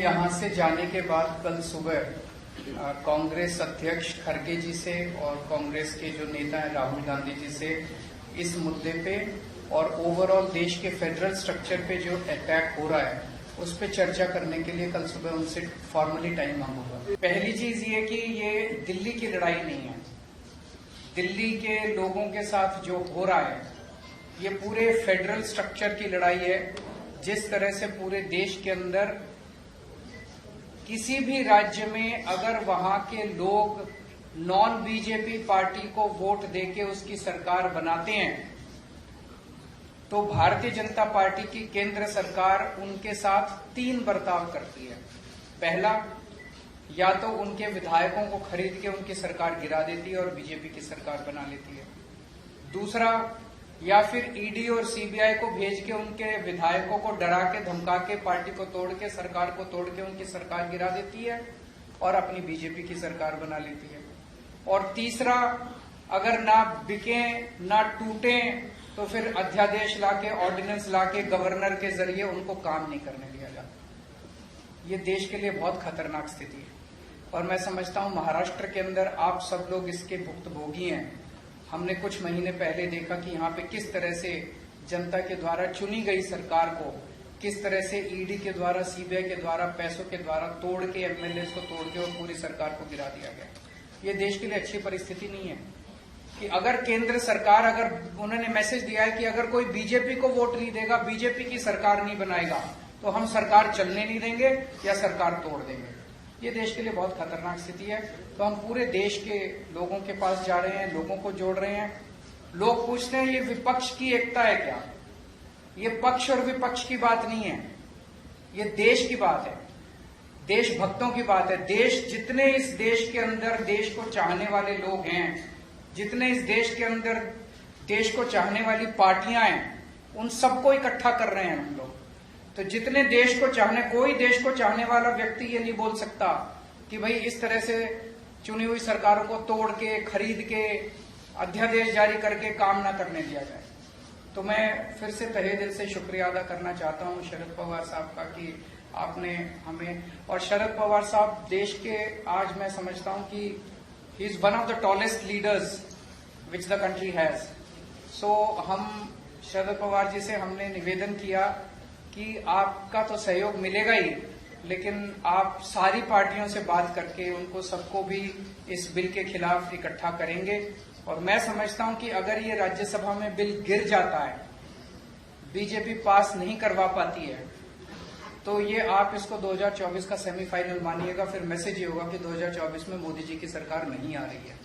यहाँ से जाने के बाद कल सुबह कांग्रेस अध्यक्ष खड़गे जी से और कांग्रेस के जो नेता हैं राहुल गांधी जी से इस मुद्दे पे और ओवरऑल देश के फेडरल स्ट्रक्चर पे जो अटैक हो रहा है उस पे चर्चा करने के लिए कल सुबह उनसे फॉर्मली टाइम मांगूंगा। पहली चीज ये कि ये दिल्ली की लड़ाई नहीं है, दिल्ली के लोगों के साथ जो हो रहा है ये पूरे फेडरल स्ट्रक्चर की लड़ाई है। जिस तरह से पूरे देश के अंदर किसी भी राज्य में अगर वहां के लोग नॉन बीजेपी पार्टी को वोट देके उसकी सरकार बनाते हैं तो भारतीय जनता पार्टी की केंद्र सरकार उनके साथ 3 बर्ताव करती है। पहला, या तो उनके विधायकों को खरीद के उनकी सरकार गिरा देती है और बीजेपी की सरकार बना लेती है। दूसरा, या फिर ईडी और सीबीआई को भेज के उनके विधायकों को डरा के धमका के पार्टी को तोड़ के सरकार को तोड़ के उनकी सरकार गिरा देती है और अपनी बीजेपी की सरकार बना लेती है। और तीसरा, अगर ना बिके ना टूटे तो फिर अध्यादेश लाके ऑर्डिनेंस लाके गवर्नर के जरिए उनको काम नहीं करने दिया जाता। ये देश के लिए बहुत खतरनाक स्थिति है और मैं समझता हूं महाराष्ट्र के अंदर आप सब लोग इसके भुक्तभोगी हैं। हमने कुछ महीने पहले देखा कि यहाँ पे किस तरह से जनता के द्वारा चुनी गई सरकार को किस तरह से ईडी के द्वारा सीबीआई के द्वारा पैसों के द्वारा तोड़ के एमएलए को तोड़ के और पूरी सरकार को गिरा दिया गया। ये देश के लिए अच्छी परिस्थिति नहीं है कि अगर केंद्र सरकार अगर उन्होंने मैसेज दिया है कि अगर कोई बीजेपी को वोट नहीं देगा, बीजेपी की सरकार नहीं बनाएगा तो हम सरकार चलने नहीं देंगे या सरकार तोड़ देंगे। ये देश के लिए बहुत खतरनाक स्थिति है। तो हम पूरे देश के लोगों के पास जा रहे हैं, लोगों को जोड़ रहे हैं। लोग पूछते हैं ये विपक्ष की एकता है क्या? ये पक्ष और विपक्ष की बात नहीं है, ये देश की बात है, देशभक्तों की बात है। देश जितने इस देश के अंदर देश को चाहने वाले लोग हैं, जितने इस देश के अंदर देश को चाहने वाली पार्टियां हैं, उन सबको इकट्ठा कर रहे हैं हम लोग। तो जितने देश को चाहने, कोई देश को चाहने वाला व्यक्ति ये नहीं बोल सकता कि भाई इस तरह से चुनी हुई सरकारों को तोड़ के खरीद के अध्यादेश जारी करके काम न करने दिया जाए। तो मैं फिर से तहे दिल से शुक्रिया अदा करना चाहता हूं शरद पवार साहब का कि आपने हमें, और शरद पवार साहब देश के, आज मैं समझता हूं कि he is one of the tallest leaders which the country has. So हम शरद पवार जी से हमने निवेदन किया कि आपका तो सहयोग मिलेगा ही, लेकिन आप सारी पार्टियों से बात करके उनको सबको भी इस बिल के खिलाफ इकट्ठा करेंगे। और मैं समझता हूं कि अगर ये राज्यसभा में बिल गिर जाता है, बीजेपी पास नहीं करवा पाती है, तो ये आप इसको 2024 का सेमीफाइनल मानिएगा। फिर मैसेज ये होगा कि 2024 में मोदी जी की सरकार नहीं आ रही है।